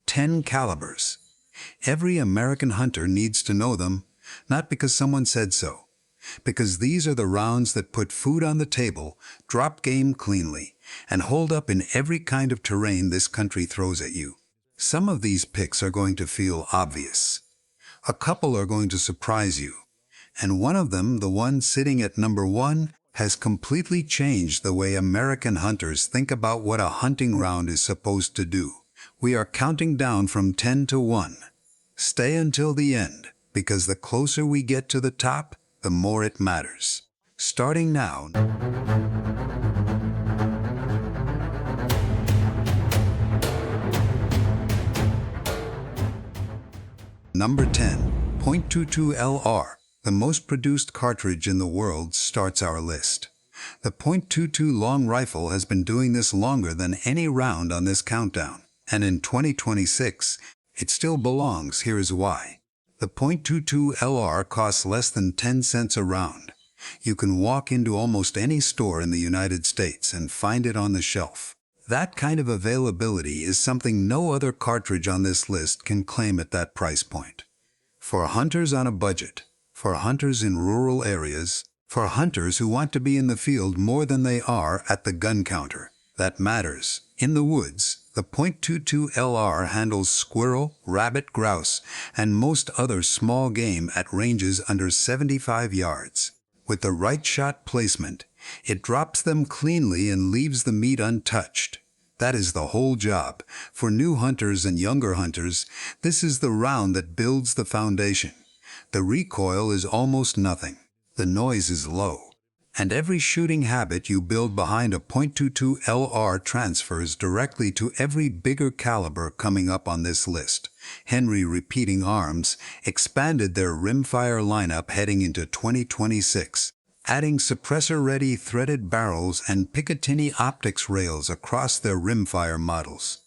10 calibers. Every American hunter needs to know them, not because someone said so, because these are the rounds that put food on the table, drop game cleanly, and hold up in every kind of terrain this country throws at you. Some of these picks are going to feel obvious. A couple are going to surprise you. And one of them, the one sitting at number 1, has completely changed the way American hunters think about what a hunting round is supposed to do. We are counting down from 10 to 1. Stay until the end, because the closer we get to the top, the more it matters. Starting now. Number 10, .22 LR, the most produced cartridge in the world, starts our list. The .22 long rifle has been doing this longer than any round on this countdown, and in 2026, it still belongs. Here is why. The .22 LR costs less than 10 cents a round. You can walk into almost any store in the United States and find it on the shelf. That kind of availability is something no other cartridge on this list can claim at that price point. For hunters on a budget, for hunters in rural areas, for hunters who want to be in the field more than they are at the gun counter, that matters. In the woods, the .22 LR handles squirrel, rabbit, grouse, and most other small game at ranges under 75 yards. With the right shot placement, it drops them cleanly and leaves the meat untouched. That is the whole job. For new hunters and younger hunters, this is the round that builds the foundation. The recoil is almost nothing. The noise is low. And every shooting habit you build behind a .22 LR transfers directly to every bigger caliber coming up on this list. Henry Repeating Arms expanded their rimfire lineup heading into 2026, adding suppressor-ready threaded barrels and Picatinny optics rails across their rimfire models.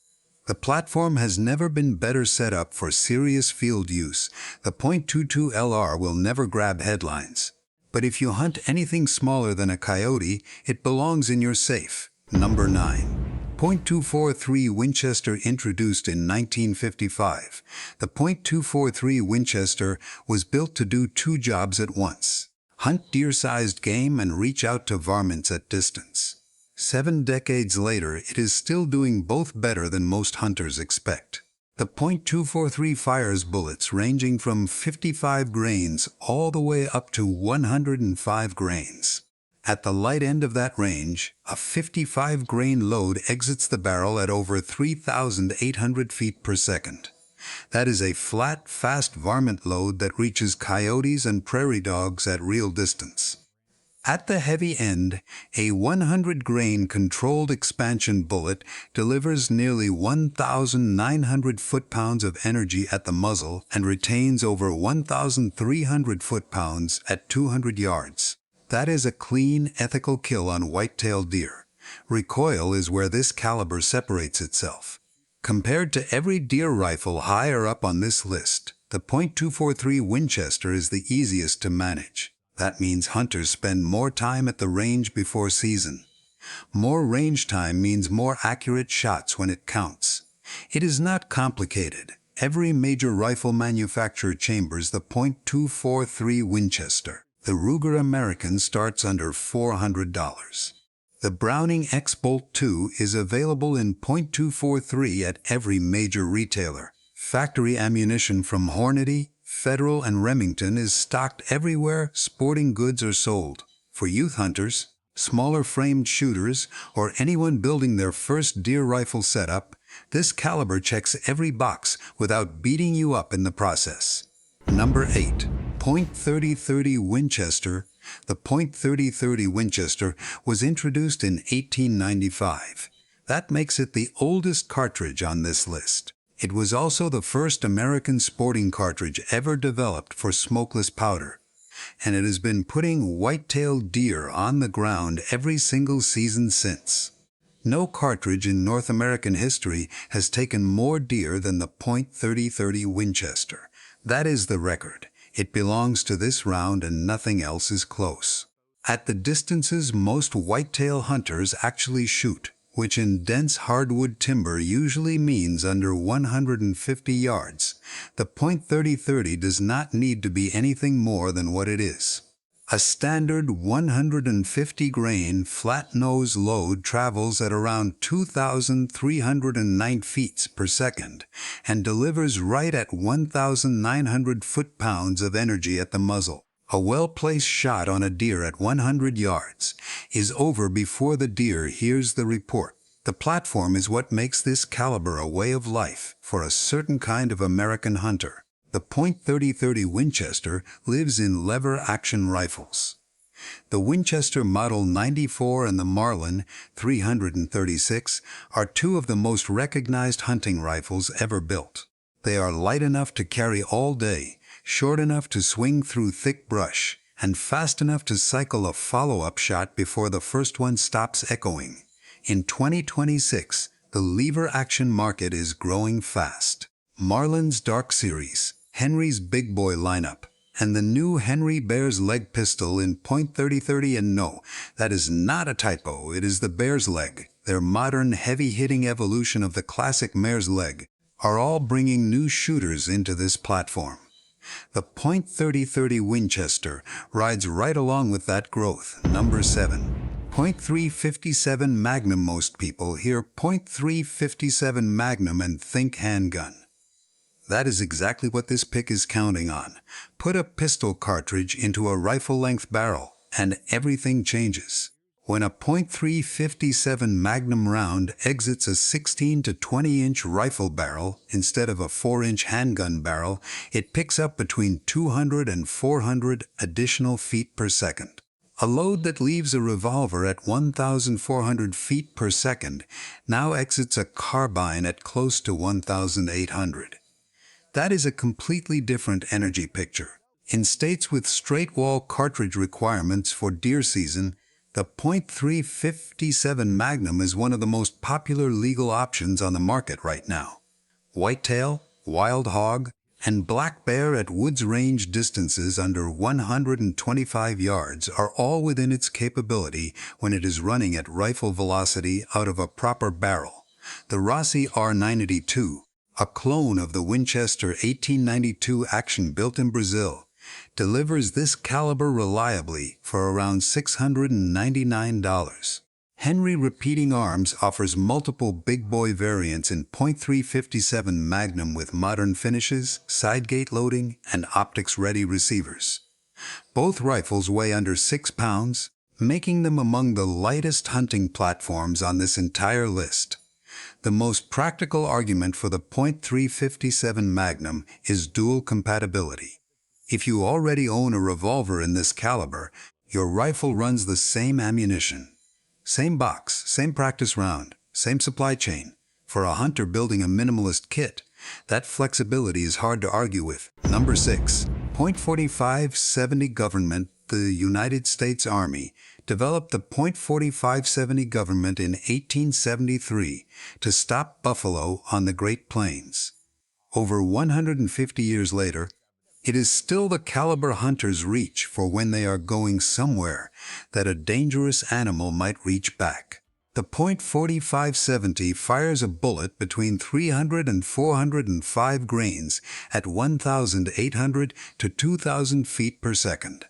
The platform has never been better set up for serious field use. The .22 LR will never grab headlines. But if you hunt anything smaller than a coyote, it belongs in your safe. Number 9. .243 Winchester, introduced in 1955. The .243 Winchester was built to do two jobs at once: hunt deer-sized game and reach out to varmints at distance. 7 decades later, it is still doing both better than most hunters expect. The .243 fires bullets ranging from 55 grains all the way up to 105 grains. At the light end of that range, a 55-grain load exits the barrel at over 3,800 feet per second. That is a flat, fast varmint load that reaches coyotes and prairie dogs at real distance. At the heavy end, a 100-grain controlled expansion bullet delivers nearly 1,900 foot-pounds of energy at the muzzle and retains over 1,300 foot-pounds at 200 yards. That is a clean, ethical kill on white-tailed deer. Recoil is where this caliber separates itself. Compared to every deer rifle higher up on this list, the .243 Winchester is the easiest to manage. That means hunters spend more time at the range before season. More range time means more accurate shots when it counts. It is not complicated. Every major rifle manufacturer chambers the .243 Winchester. The Ruger American starts under $400. The Browning X-Bolt 2 is available in .243 at every major retailer. Factory ammunition from Hornady, Federal, and Remington is stocked everywhere sporting goods are sold. For youth hunters, smaller framed shooters, or anyone building their first deer rifle setup, this caliber checks every box without beating you up in the process. Number 8. .3030 Winchester. The .3030 Winchester was introduced in 1895. That makes it the oldest cartridge on this list. It was also the first American sporting cartridge ever developed for smokeless powder, and it has been putting white-tailed deer on the ground every single season since. No cartridge in North American history has taken more deer than the .3030 Winchester. That is the record. It belongs to this round and nothing else is close. At the distances most whitetail hunters actually shoot, which in dense hardwood timber usually means under 150 yards. The .30-30 does not need to be anything more than what it is. A standard 150-grain flat-nose load travels at around 2,309 feet per second and delivers right at 1,900 foot-pounds of energy at the muzzle. A well-placed shot on a deer at 100 yards is over before the deer hears the report. The platform is what makes this caliber a way of life for a certain kind of American hunter. The .30-30 Winchester lives in lever-action rifles. The Winchester Model 94 and the Marlin 336 are two of the most recognized hunting rifles ever built. They are light enough to carry all day, short enough to swing through thick brush, and fast enough to cycle a follow-up shot before the first one stops echoing. In 2026, the lever-action market is growing fast. Marlin's Dark Series, Henry's Big Boy lineup, and the new Henry Bear's Leg pistol in .30-30, and no, that is not a typo, it is the Bear's Leg, their modern heavy-hitting evolution of the classic Mare's Leg, are all bringing new shooters into this platform. The .30-30 Winchester rides right along with that growth. Number 7. .357 Magnum. Most people hear .357 Magnum and think handgun. That is exactly what this pick is counting on. Put a pistol cartridge into a rifle-length barrel, and everything changes. When a .357 Magnum round exits a 16 to 20-inch rifle barrel instead of a 4-inch handgun barrel, it picks up between 200 and 400 additional feet per second. A load that leaves a revolver at 1,400 feet per second now exits a carbine at close to 1,800. That is a completely different energy picture. In states with straight-wall cartridge requirements for deer season, the .357 Magnum is one of the most popular legal options on the market right now. Whitetail, wild hog, and black bear at woods range distances under 125 yards are all within its capability when it is running at rifle velocity out of a proper barrel. The Rossi R982, a clone of the Winchester 1892 action built in Brazil, delivers this caliber reliably for around $699. Henry Repeating Arms offers multiple big boy variants in .357 Magnum with modern finishes, side gate loading, and optics-ready receivers. Both rifles weigh under 6 pounds, making them among the lightest hunting platforms on this entire list. The most practical argument for the .357 Magnum is dual compatibility. If you already own a revolver in this caliber, your rifle runs the same ammunition. Same box, same practice round, same supply chain. For a hunter building a minimalist kit, that flexibility is hard to argue with. Number 6. .45-70 Government. The United States Army developed the .45-70 Government in 1873 to stop buffalo on the Great Plains. Over 150 years later, it is still the caliber hunters reach for when they are going somewhere that a dangerous animal might reach back. The .45-70 fires a bullet between 300 and 405 grains at 1,800 to 2,000 feet per second.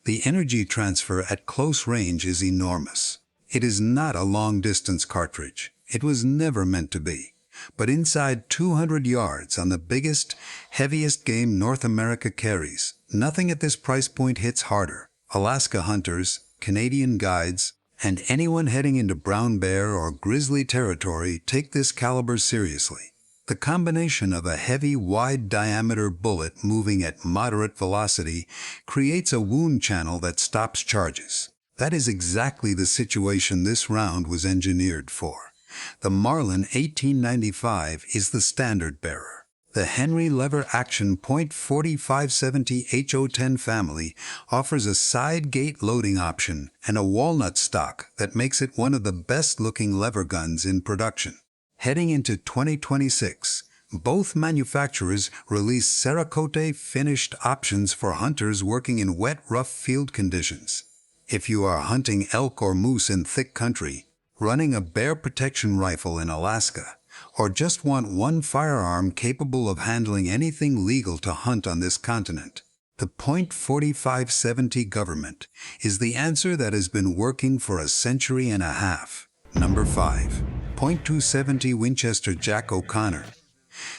The energy transfer at close range is enormous. It is not a long-distance cartridge. It was never meant to be. But inside 200 yards on the biggest, heaviest game North America carries, nothing at this price point hits harder. Alaska hunters, Canadian guides, and anyone heading into brown bear or grizzly territory take this caliber seriously. The combination of a heavy, wide-diameter bullet moving at moderate velocity creates a wound channel that stops charges. That is exactly the situation this round was engineered for. The Marlin 1895 is the standard bearer. The Henry Lever Action .45-70 HO10 family offers a side gate loading option and a walnut stock that makes it one of the best-looking lever guns in production. Heading into 2026, both manufacturers release Cerakote finished options for hunters working in wet, rough field conditions. If you are hunting elk or moose in thick country, running a bear protection rifle in Alaska, or just want one firearm capable of handling anything legal to hunt on this continent? The .4570 government is the answer that has been working for a century and a half. Number 5. .270 Winchester. Jack O'Connor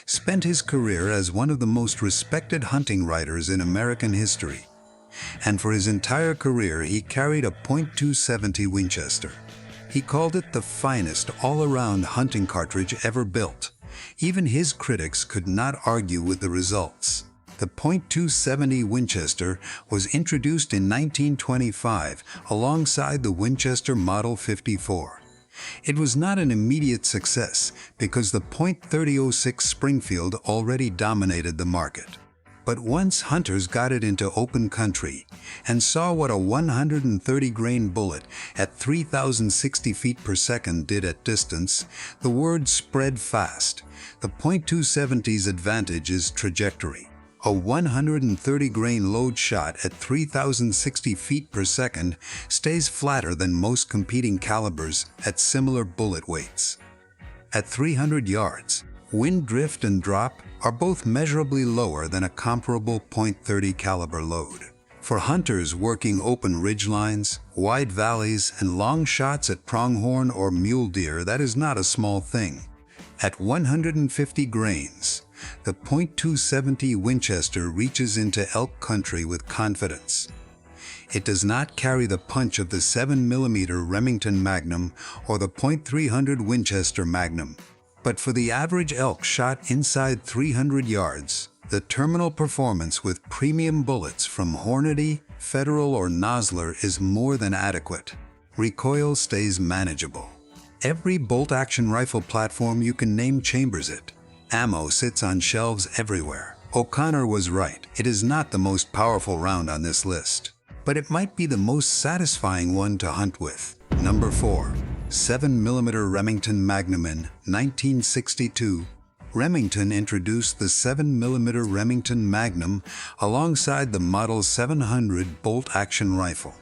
spent his career as one of the most respected hunting writers in American history, and for his entire career he carried a .270 Winchester. He called it the finest all-around hunting cartridge ever built. Even his critics could not argue with the results. The .270 Winchester was introduced in 1925 alongside the Winchester Model 54. It was not an immediate success because the .3006 Springfield already dominated the market. But once hunters got it into open country and saw what a 130-grain bullet at 3,060 feet per second did at distance, the word spread fast. The .270's advantage is trajectory. A 130-grain load shot at 3,060 feet per second stays flatter than most competing calibers at similar bullet weights. At 300 yards, wind drift and drop are both measurably lower than a comparable .30 caliber load. For hunters working open ridgelines, wide valleys, and long shots at pronghorn or mule deer, that is not a small thing. At 150 grains, the .270 Winchester reaches into elk country with confidence. It does not carry the punch of the 7mm Remington Magnum or the .300 Winchester Magnum. But for the average elk shot inside 300 yards, the terminal performance with premium bullets from Hornady, Federal, or Nosler is more than adequate. Recoil stays manageable. Every bolt-action rifle platform you can name chambers it. Ammo sits on shelves everywhere. O'Connor was right. It is not the most powerful round on this list, but it might be the most satisfying one to hunt with. Number 4. 7mm Remington Magnum. In 1962, Remington introduced the 7mm Remington Magnum alongside the Model 700 bolt-action rifle.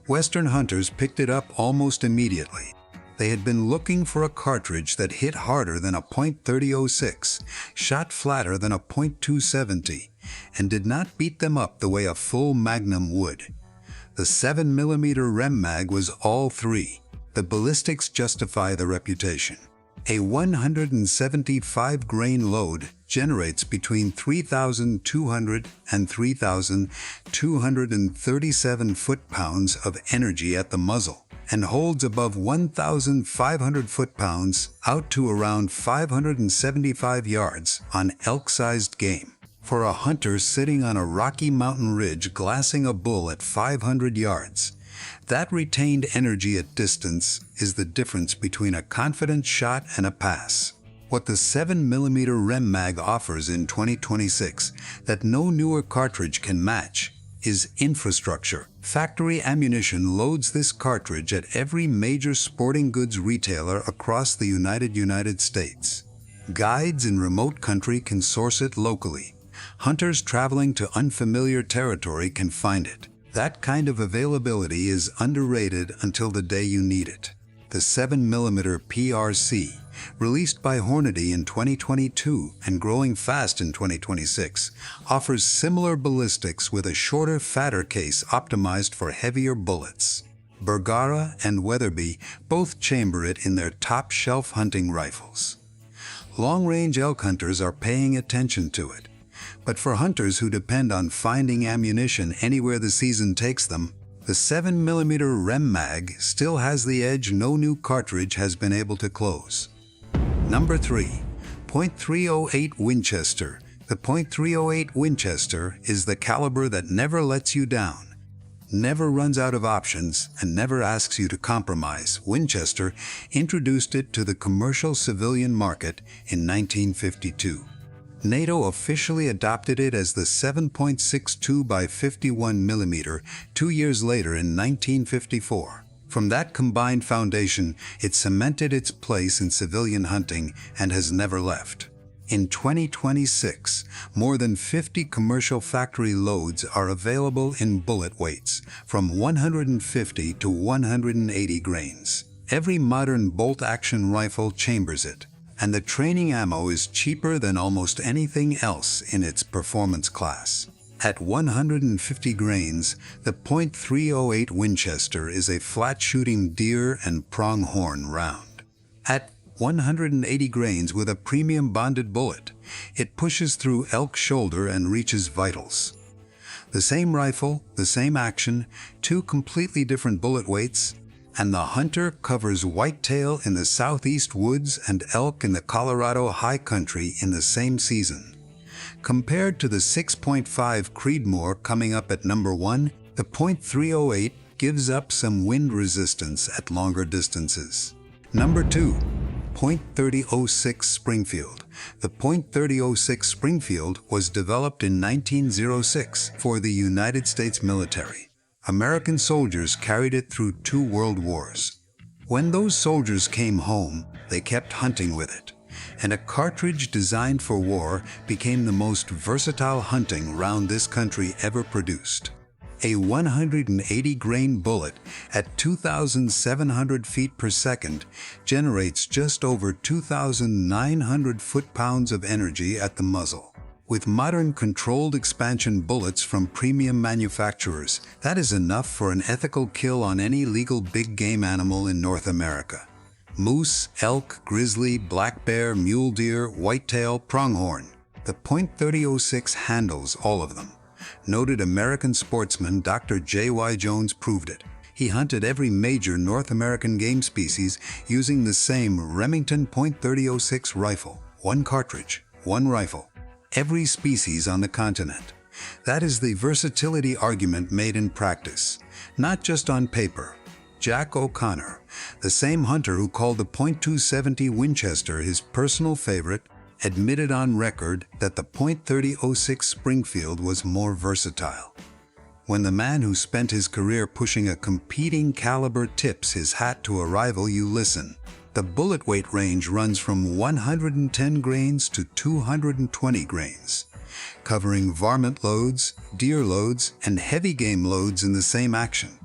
Western hunters picked it up almost immediately. They had been looking for a cartridge that hit harder than a .3006, shot flatter than a .270, and did not beat them up the way a full Magnum would. The 7mm Rem Mag was all three. The ballistics justify the reputation. A 175-grain load generates between 3,200 and 3,237 foot-pounds of energy at the muzzle, and holds above 1,500 foot-pounds out to around 575 yards on elk-sized game. For a hunter sitting on a Rocky Mountain ridge glassing a bull at 500 yards, that retained energy at distance is the difference between a confident shot and a pass. What the 7mm Rem Mag offers in 2026 that no newer cartridge can match is infrastructure. Factory ammunition loads this cartridge at every major sporting goods retailer across the United States. Guides in remote country can source it locally. Hunters traveling to unfamiliar territory can find it. That kind of availability is underrated until the day you need it. The 7mm PRC, released by Hornady in 2022 and growing fast in 2026, offers similar ballistics with a shorter, fatter case optimized for heavier bullets. Bergara and Weatherby both chamber it in their top-shelf hunting rifles. Long-range elk hunters are paying attention to it. But for hunters who depend on finding ammunition anywhere the season takes them, the 7mm Rem Mag still has the edge no new cartridge has been able to close. Number 3. .308 Winchester. The .308 Winchester is the caliber that never lets you down, never runs out of options, and never asks you to compromise. Winchester introduced it to the commercial civilian market in 1952. NATO officially adopted it as the 7.62 by 51 mm 2 years later in 1954. From that combined foundation, it cemented its place in civilian hunting and has never left. In 2026, more than 50 commercial factory loads are available in bullet weights from 150 to 180 grains. Every modern bolt-action rifle chambers it, and the training ammo is cheaper than almost anything else in its performance class. At 150 grains, the .308 Winchester is a flat-shooting deer and pronghorn round. At 180 grains with a premium bonded bullet, it pushes through elk shoulder and reaches vitals. The same rifle, the same action, two completely different bullet weights, and the hunter covers whitetail in the southeast woods and elk in the Colorado high country in the same season. Compared to the 6.5 Creedmoor coming up at number 1, the .308 gives up some wind resistance at longer distances. Number 2. .3006 Springfield. The .3006 Springfield was developed in 1906 for the United States military. American soldiers carried it through 2 world wars. When those soldiers came home, they kept hunting with it, and a cartridge designed for war became the most versatile hunting round this country ever produced. A 180-grain bullet at 2,700 feet per second generates just over 2,900 foot-pounds of energy at the muzzle. With modern controlled expansion bullets from premium manufacturers, that is enough for an ethical kill on any legal big game animal in North America. Moose, elk, grizzly, black bear, mule deer, whitetail, pronghorn. The .3006 handles all of them. Noted American sportsman Dr. J.Y. Jones proved it. He hunted every major North American game species using the same Remington .3006 rifle. 1 cartridge, 1 rifle. Every species on the continent. That is the versatility argument made in practice, not just on paper. Jack O'Connor, the same hunter who called the .270 Winchester his personal favorite, admitted on record that the .3006 Springfield was more versatile. When the man who spent his career pushing a competing caliber tips his hat to a rival, you listen. The bullet weight range runs from 110 grains to 220 grains, covering varmint loads, deer loads, and heavy game loads in the same action.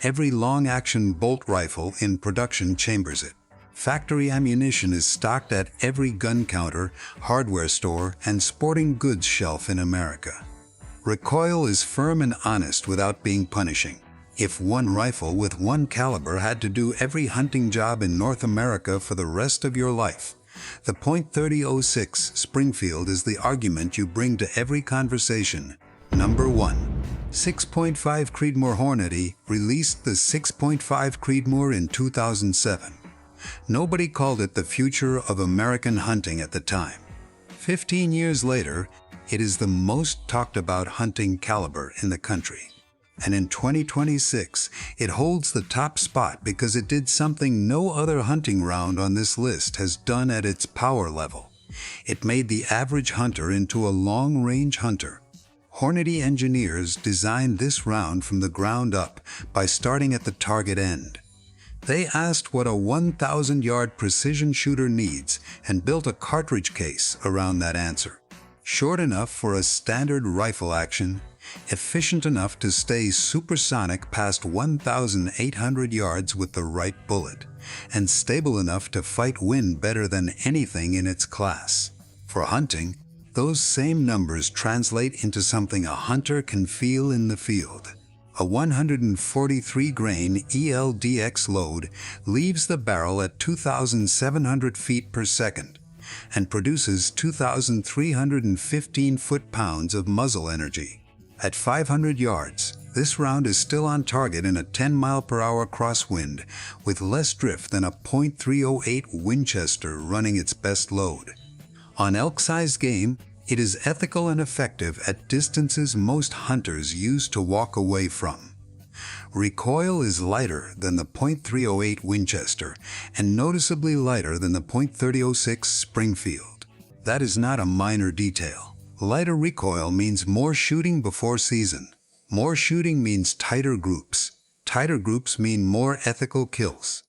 Every long-action bolt rifle in production chambers it. Factory ammunition is stocked at every gun counter, hardware store, and sporting goods shelf in America. Recoil is firm and honest without being punishing. If one rifle with 1 caliber had to do every hunting job in North America for the rest of your life, the .3006 Springfield is the argument you bring to every conversation. Number 1. 6.5 Creedmoor Hornady released the 6.5 Creedmoor in 2007. Nobody called it the future of American hunting at the time. 15 years later, it is the most talked about hunting caliber in the country. And in 2026, it holds the top spot because it did something no other hunting round on this list has done at its power level. It made the average hunter into a long-range hunter. Hornady engineers designed this round from the ground up by starting at the target end. They asked what a 1,000-yard precision shooter needs and built a cartridge case around that answer. Short enough for a standard rifle action, efficient enough to stay supersonic past 1,800 yards with the right bullet, and stable enough to fight wind better than anything in its class. For hunting, those same numbers translate into something a hunter can feel in the field. A 143-grain ELDX load leaves the barrel at 2,700 feet per second and produces 2,315 foot-pounds of muzzle energy. At 500 yards, this round is still on target in a 10-mile-per-hour crosswind with less drift than a .308 Winchester running its best load. On elk-sized game, it is ethical and effective at distances most hunters use to walk away from. Recoil is lighter than the .308 Winchester and noticeably lighter than the .3006 Springfield. That is not a minor detail. Lighter recoil means more shooting before season. More shooting means tighter groups. Tighter groups mean more ethical kills.